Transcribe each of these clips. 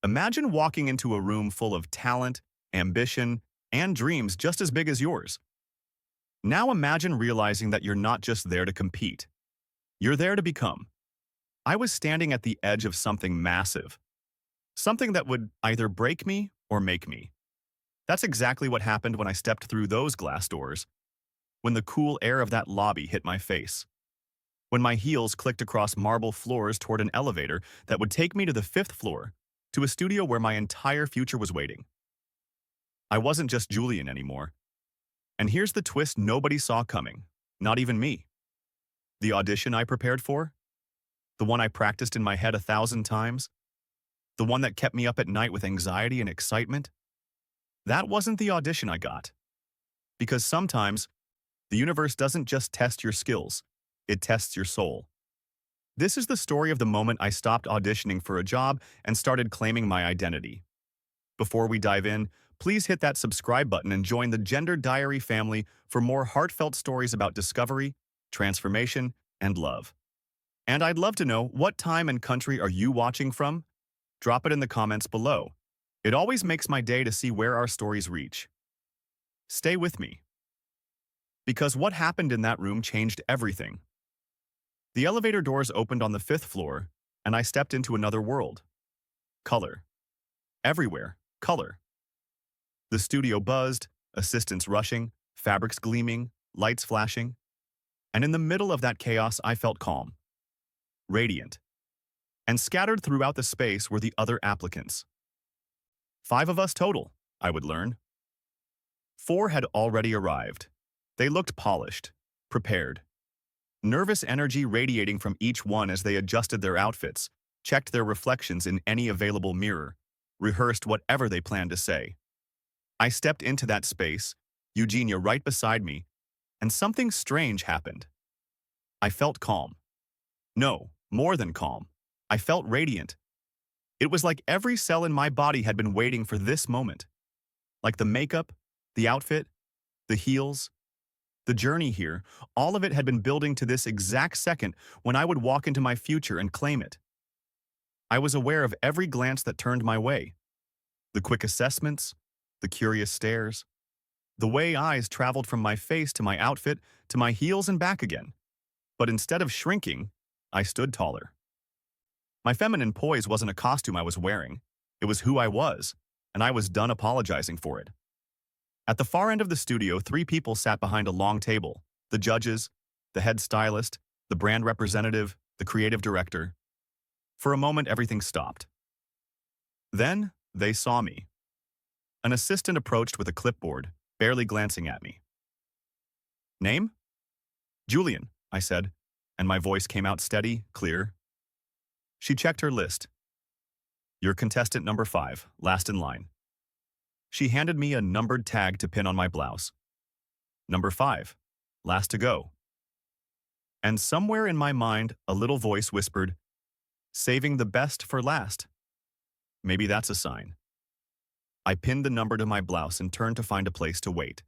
Imagine walking into a room full of talent, ambition, and dreams just as big as yours. Now imagine realizing that you're not just there to compete. You're there to become. I was standing at the edge of something massive, something that would either break me or make me. That's exactly what happened when I stepped through those glass doors, when the cool air of that lobby hit my face, when my heels clicked across marble floors toward an elevator that would take me to the fifth floor, to a studio where my entire future was waiting. I wasn't just Julian anymore. And here's the twist nobody saw coming, not even me. The audition I prepared for, the one I practiced in my head 1,000 times, the one that kept me up at night with anxiety and excitement, that wasn't the audition I got. Because sometimes, the universe doesn't just test your skills, it tests your soul. This is the story of the moment I stopped auditioning for a job and started claiming my identity. Before we dive in, please hit that subscribe button and join the Gender Diary family for more heartfelt stories about discovery, transformation, and love. And I'd love to know, what time and country are you watching from? Drop it in the comments below. It always makes my day to see where our stories reach. Stay with me. Because what happened in that room changed everything. The elevator doors opened on the fifth floor, and I stepped into another world. Color. Everywhere, color. The studio buzzed, assistants rushing, fabrics gleaming, lights flashing. And in the middle of that chaos, I felt calm, radiant. And scattered throughout the space were the other applicants. 5 of us total, I would learn. 4 had already arrived. They looked polished, prepared. Nervous energy radiating from each one as they adjusted their outfits, checked their reflections in any available mirror, rehearsed whatever they planned to say. I stepped into that space, Eugenia right beside me, and something strange happened. I felt calm. No, more than calm. I felt radiant. It was like every cell in my body had been waiting for this moment. Like the makeup, the outfit, the heels, the journey here, all of it had been building to this exact second when I would walk into my future and claim it. I was aware of every glance that turned my way. The quick assessments, the curious stares, the way eyes traveled from my face to my outfit to my heels and back again. But instead of shrinking, I stood taller. My feminine poise wasn't a costume I was wearing. It was who I was, and I was done apologizing for it. At the far end of the studio, 3 people sat behind a long table: the judges, the head stylist, the brand representative, the creative director. For a moment, everything stopped. Then, they saw me. An assistant approached with a clipboard, barely glancing at me. Name? Julian, I said, and my voice came out steady, clear. She checked her list. You're contestant number 5, last in line. She handed me a numbered tag to pin on my blouse. Number 5, last to go. And somewhere in my mind, a little voice whispered, saving the best for last. Maybe that's a sign. I pinned the number to my blouse and turned to find a place to wait.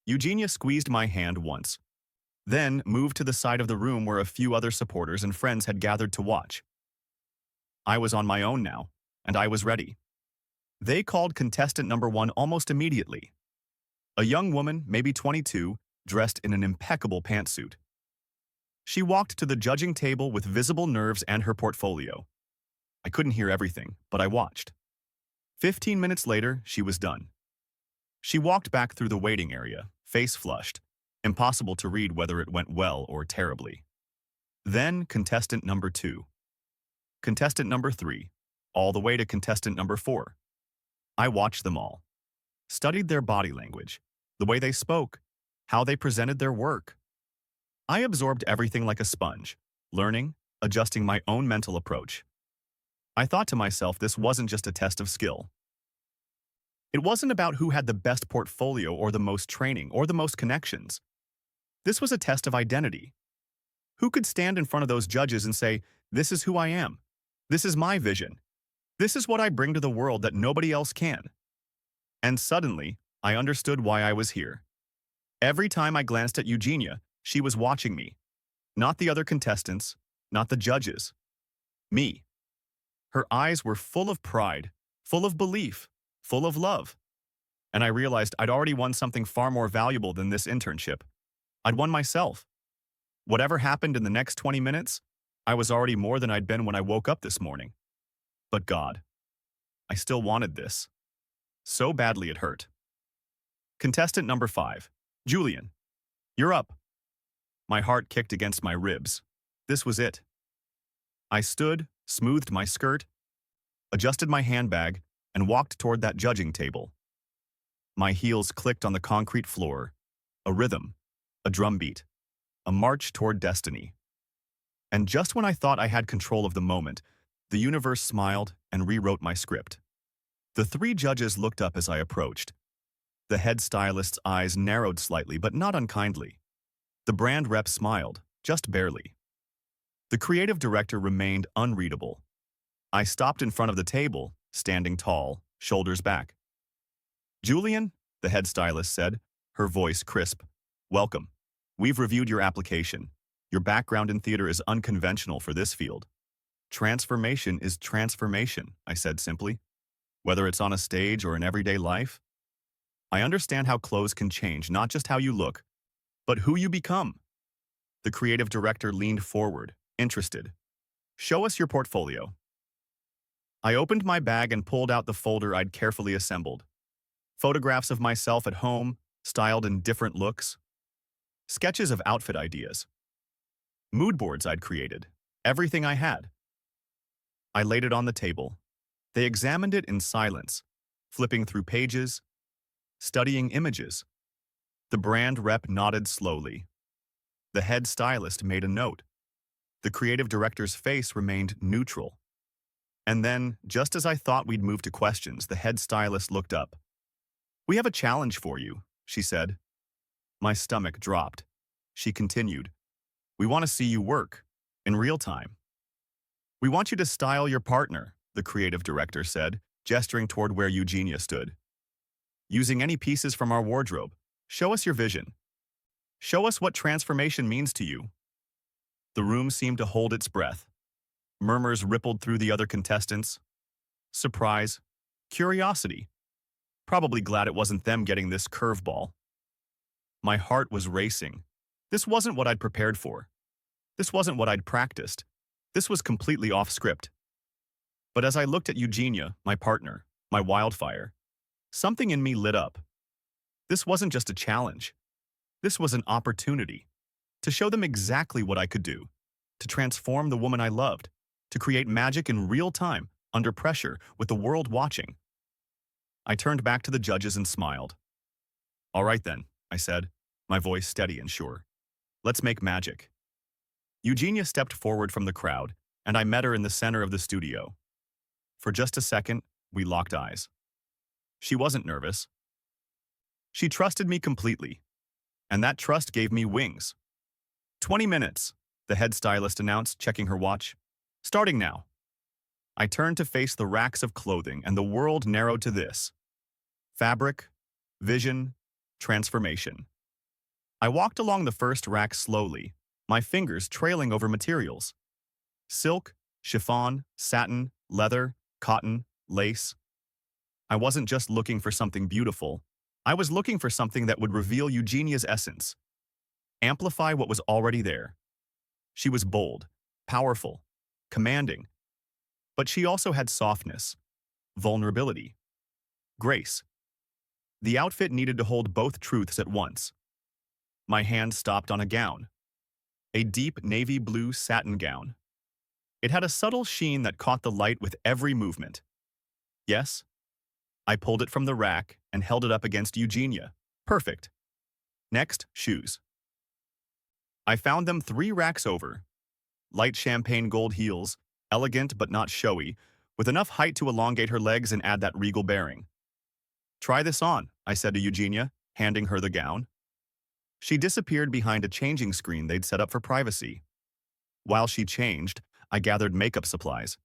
Eugenia squeezed my hand once, then moved to the side of the room where a few other supporters and friends had gathered to watch. I was on my own now, and I was ready. They called contestant number 1 almost immediately. A young woman, maybe 22, dressed in an impeccable pantsuit. She walked to the judging table with visible nerves and her portfolio. I couldn't hear everything, but I watched. 15 minutes later, she was done. She walked back through the waiting area, face flushed, impossible to read whether it went well or terribly. Then contestant number 2. Contestant number 3, all the way to contestant number 4. I watched them all, studied their body language, the way they spoke, how they presented their work. I absorbed everything like a sponge, learning, adjusting my own mental approach. I thought to myself this wasn't just a test of skill. It wasn't about who had the best portfolio or the most training or the most connections. This was a test of identity. Who could stand in front of those judges and say, this is who I am, this is my vision, this is what I bring to the world that nobody else can? And suddenly, I understood why I was here. Every time I glanced at Eugenia, she was watching me. Not the other contestants, not the judges. Me. Her eyes were full of pride, full of belief, full of love. And I realized I'd already won something far more valuable than this internship. I'd won myself. Whatever happened in the next 20 minutes, I was already more than I'd been when I woke up this morning. But God, I still wanted this. So badly it hurt. Contestant number 5, Julian. You're up. My heart kicked against my ribs. This was it. I stood, smoothed my skirt, adjusted my handbag, and walked toward that judging table. My heels clicked on the concrete floor, a rhythm, a drumbeat, a march toward destiny. And just when I thought I had control of the moment, the universe smiled and rewrote my script. The 3 judges looked up as I approached. The head stylist's eyes narrowed slightly, but not unkindly. The brand rep smiled, just barely. The creative director remained unreadable. I stopped in front of the table, standing tall, shoulders back. Julian, the head stylist said, her voice crisp. Welcome. We've reviewed your application. Your background in theater is unconventional for this field. Transformation is transformation, I said simply. Whether it's on a stage or in everyday life. I understand how clothes can change not just how you look, but who you become. The creative director leaned forward, interested. Show us your portfolio. I opened my bag and pulled out the folder I'd carefully assembled. Photographs of myself at home, styled in different looks. Sketches of outfit ideas. Mood boards I'd created. Everything I had. I laid it on the table. They examined it in silence, flipping through pages, studying images. The brand rep nodded slowly. The head stylist made a note. The creative director's face remained neutral. And then, just as I thought we'd move to questions, the head stylist looked up. We have a challenge for you, she said. My stomach dropped. She continued. We want to see you work, in real time. We want you to style your partner, the creative director said, gesturing toward where Eugenia stood. Using any pieces from our wardrobe, show us your vision. Show us what transformation means to you. The room seemed to hold its breath. Murmurs rippled through the other contestants. Surprise, curiosity. Probably glad it wasn't them getting this curveball. My heart was racing. This wasn't what I'd prepared for. This wasn't what I'd practiced. This was completely off script. But as I looked at Eugenia, my partner, my wildfire, something in me lit up. This wasn't just a challenge. This was an opportunity to show them exactly what I could do, to transform the woman I loved, to create magic in real time, under pressure, with the world watching. I turned back to the judges and smiled. All right then, I said, my voice steady and sure. Let's make magic. Eugenia stepped forward from the crowd, and I met her in the center of the studio. For just a second, we locked eyes. She wasn't nervous. She trusted me completely, and that trust gave me wings. 20 minutes, the head stylist announced, checking her watch. Starting now. I turned to face the racks of clothing, and the world narrowed to this. Fabric, vision, transformation. I walked along the first rack slowly, my fingers trailing over materials. Silk, chiffon, satin, leather, cotton, lace. I wasn't just looking for something beautiful. I was looking for something that would reveal Eugenia's essence. Amplify what was already there. She was bold, powerful, commanding. But she also had softness, vulnerability, grace. The outfit needed to hold both truths at once. My hand stopped on a gown. A deep navy blue satin gown. It had a subtle sheen that caught the light with every movement. Yes? I pulled it from the rack and held it up against Eugenia. Perfect. Next, shoes. I found them 3 racks over. Light champagne gold heels, elegant but not showy, with enough height to elongate her legs and add that regal bearing. Try this on, I said to Eugenia, handing her the gown. She disappeared behind a changing screen they'd set up for privacy. While she changed, I gathered makeup supplies.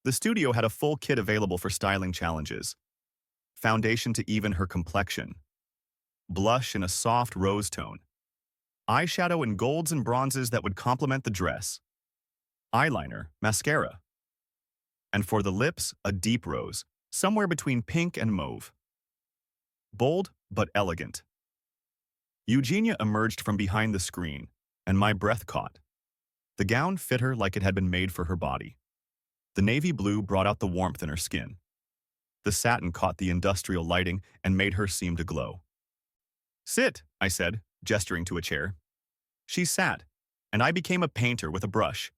The studio had a full kit available for styling challenges. Foundation to even her complexion. Blush in a soft rose tone. Eyeshadow in golds and bronzes that would complement the dress. Eyeliner, mascara. And for the lips, a deep rose, somewhere between pink and mauve. Bold, but elegant. Eugenia emerged from behind the screen, and my breath caught. The gown fit her like it had been made for her body. The navy blue brought out the warmth in her skin. The satin caught the industrial lighting and made her seem to glow. "Sit," I said, gesturing to a chair. She sat, and I became a painter with a brush.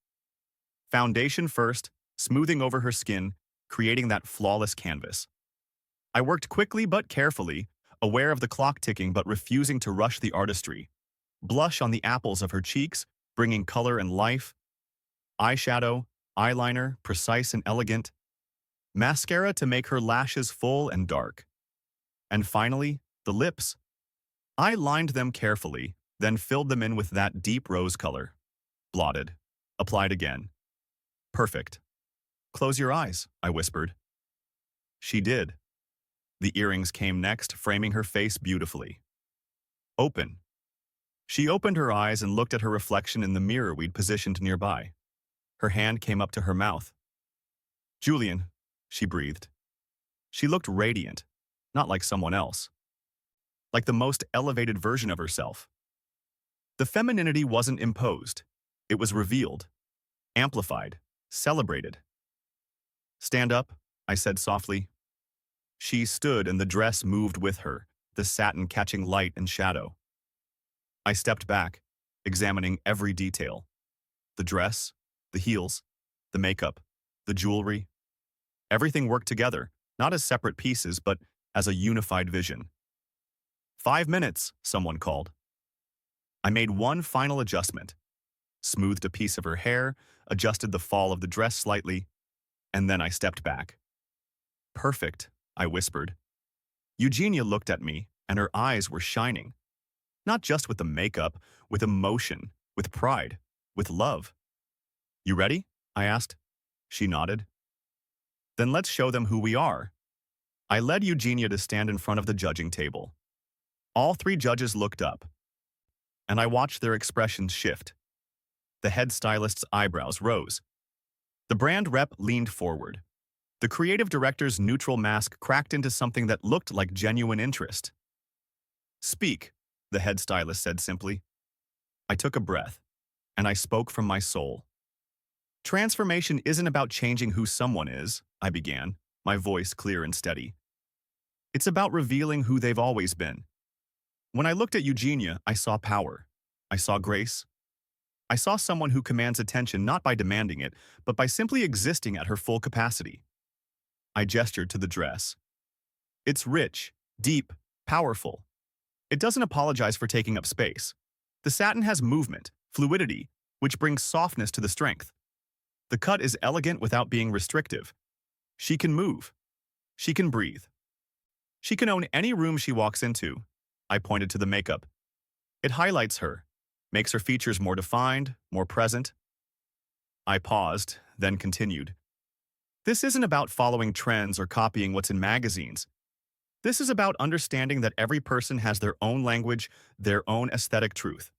Foundation first, smoothing over her skin, creating that flawless canvas. I worked quickly but carefully, aware of the clock ticking but refusing to rush the artistry. Blush on the apples of her cheeks, bringing color and life. Eyeshadow, eyeliner, precise and elegant. Mascara to make her lashes full and dark. And finally, the lips. I lined them carefully, then filled them in with that deep rose color. Blotted. Applied again. Perfect. "Close your eyes," I whispered. She did. The earrings came next, framing her face beautifully. "Open." She opened her eyes and looked at her reflection in the mirror we'd positioned nearby. Her hand came up to her mouth. "Julian," she breathed. She looked radiant, not like someone else. Like the most elevated version of herself. The femininity wasn't imposed. It was revealed, amplified, celebrated. "Stand up," I said softly. She stood and the dress moved with her, the satin catching light and shadow. I stepped back, examining every detail. The dress, the heels, the makeup, the jewelry. Everything worked together, not as separate pieces, but as a unified vision. "5 minutes," someone called. I made one final adjustment, smoothed a piece of her hair, adjusted the fall of the dress slightly, and then I stepped back. "Perfect," I whispered. Eugenia looked at me, and her eyes were shining. Not just with the makeup, with emotion, with pride, with love. "You ready?" I asked. She nodded. "Then let's show them who we are." I led Eugenia to stand in front of the judging table. All 3 judges looked up, and I watched their expressions shift. The head stylist's eyebrows rose. The brand rep leaned forward. The creative director's neutral mask cracked into something that looked like genuine interest. "Speak," the head stylist said simply. I took a breath, and I spoke from my soul. "Transformation isn't about changing who someone is," I began, my voice clear and steady. "It's about revealing who they've always been." When I looked at Eugenia, I saw power. I saw grace. I saw someone who commands attention not by demanding it, but by simply existing at her full capacity. I gestured to the dress. It's rich, deep, powerful. It doesn't apologize for taking up space. The satin has movement, fluidity, which brings softness to the strength. The cut is elegant without being restrictive. She can move. She can breathe. She can own any room she walks into. I pointed to the makeup. It highlights her, makes her features more defined, more present. I paused, then continued. This isn't about following trends or copying what's in magazines. This is about understanding that every person has their own language, their own aesthetic truth.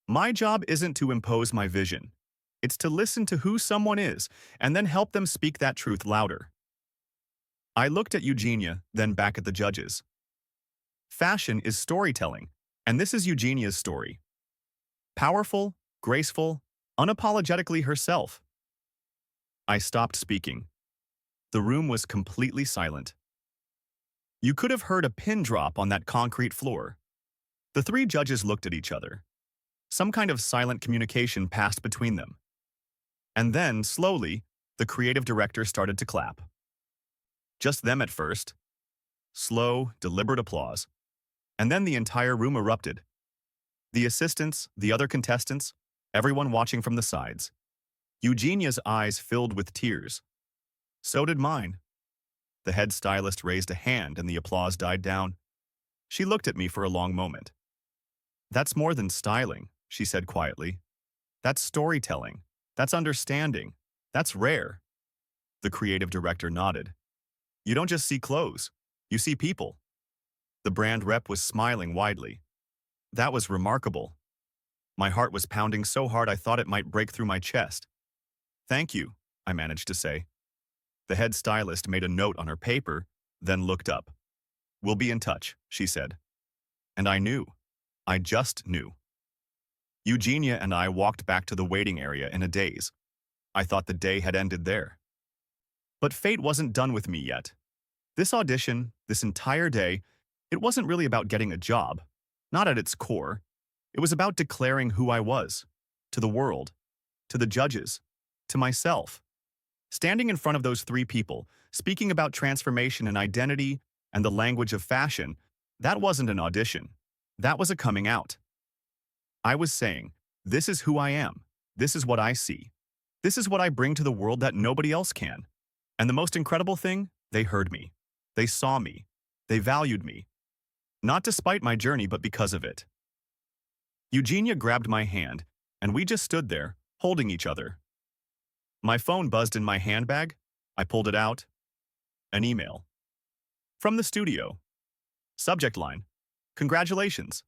My job isn't to impose my vision. It's to listen to who someone is and then help them speak that truth louder. I looked at Eugenia, then back at the judges. Fashion is storytelling, and this is Eugenia's story. Powerful, graceful, unapologetically herself. I stopped speaking. The room was completely silent. You could have heard a pin drop on that concrete floor. The 3 judges looked at each other. Some kind of silent communication passed between them. And then, slowly, the creative director started to clap. Just them at first. Slow, deliberate applause. And then the entire room erupted. The assistants, the other contestants, everyone watching from the sides. Eugenia's eyes filled with tears. So did mine. The head stylist raised a hand and the applause died down. She looked at me for a long moment. "That's more than styling," she said quietly. "That's storytelling. That's understanding. That's rare." The creative director nodded. "You don't just see clothes. You see people." The brand rep was smiling widely. That was remarkable. My heart was pounding so hard I thought it might break through my chest. "Thank you," I managed to say. The head stylist made a note on her paper, then looked up. "We'll be in touch," she said. And I knew. I just knew. Eugenia and I walked back to the waiting area in a daze. I thought the day had ended there. But fate wasn't done with me yet. This audition, this entire day, it wasn't really about getting a job. Not at its core. It was about declaring who I was. To the world. To the judges. To myself. Standing in front of those three people, speaking about transformation and identity and the language of fashion, that wasn't an audition. That was a coming out. I was saying, this is who I am. This is what I see. This is what I bring to the world that nobody else can. And the most incredible thing, they heard me. They saw me. They valued me. Not despite my journey, but because of it. Eugenia grabbed my hand, and we just stood there, holding each other. My phone buzzed in my handbag. I pulled it out. An email. From the studio. Subject line: "Congratulations."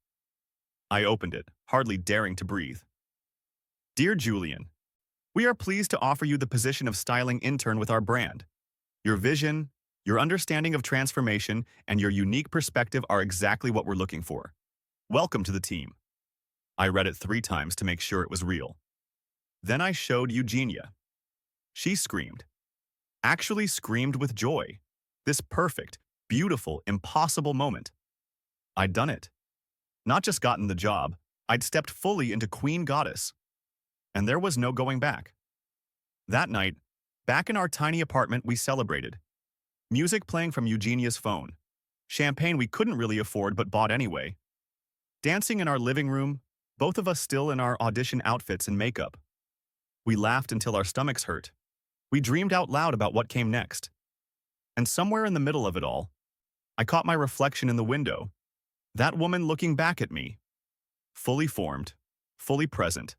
I opened it, hardly daring to breathe. "Dear Julian, we are pleased to offer you the position of styling intern with our brand. Your vision, your understanding of transformation, and your unique perspective are exactly what we're looking for. Welcome to the team." I read it 3 times to make sure it was real. Then I showed Eugenia. She screamed. Actually screamed with joy. This perfect, beautiful, impossible moment. I'd done it. Not just gotten the job, I'd stepped fully into Queen Goddess. And there was no going back. That night, back in our tiny apartment, we celebrated. Music playing from Eugenia's phone. Champagne we couldn't really afford but bought anyway. Dancing in our living room, both of us still in our audition outfits and makeup. We laughed until our stomachs hurt. We dreamed out loud about what came next. And somewhere in the middle of it all, I caught my reflection in the window. That woman looking back at me. Fully formed, fully present,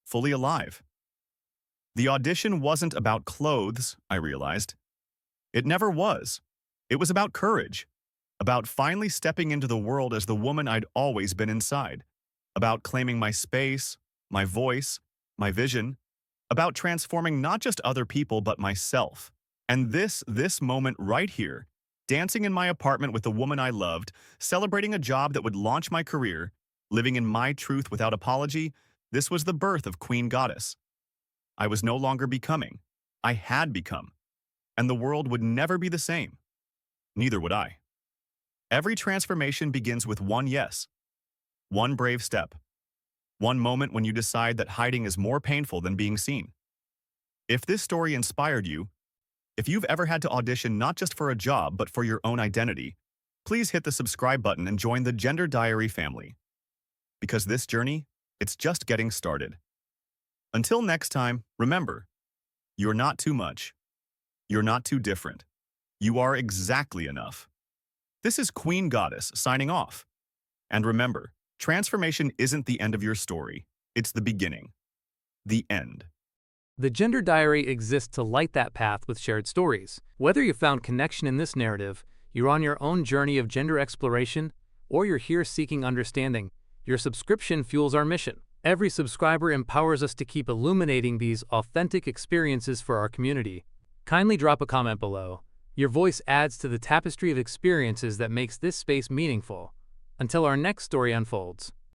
fully alive. The audition wasn't about clothes, I realized. It never was. It was about courage. About finally stepping into the world as the woman I'd always been inside. About claiming my space, my voice, my vision. About transforming not just other people but myself. And this moment right here, dancing in my apartment with the woman I loved, celebrating a job that would launch my career, living in my truth without apology, this was the birth of Queen Goddess. I was no longer becoming. I had become. And the world would never be the same. Neither would I. Every transformation begins with one yes. One brave step. One moment when you decide that hiding is more painful than being seen. If this story inspired you, if you've ever had to audition not just for a job but for your own identity, please hit the subscribe button and join the Gender Diary family. Because this journey, it's just getting started. Until next time, remember, you're not too much. You're not too different. You are exactly enough. This is Queen Goddess signing off. And remember, transformation isn't the end of your story. It's the beginning. The end. The Gender Diary exists to light that path with shared stories. Whether you found connection in this narrative, you're on your own journey of gender exploration, or you're here seeking understanding, your subscription fuels our mission. Every subscriber empowers us to keep illuminating these authentic experiences for our community. Kindly drop a comment below. Your voice adds to the tapestry of experiences that makes this space meaningful. Until our next story unfolds.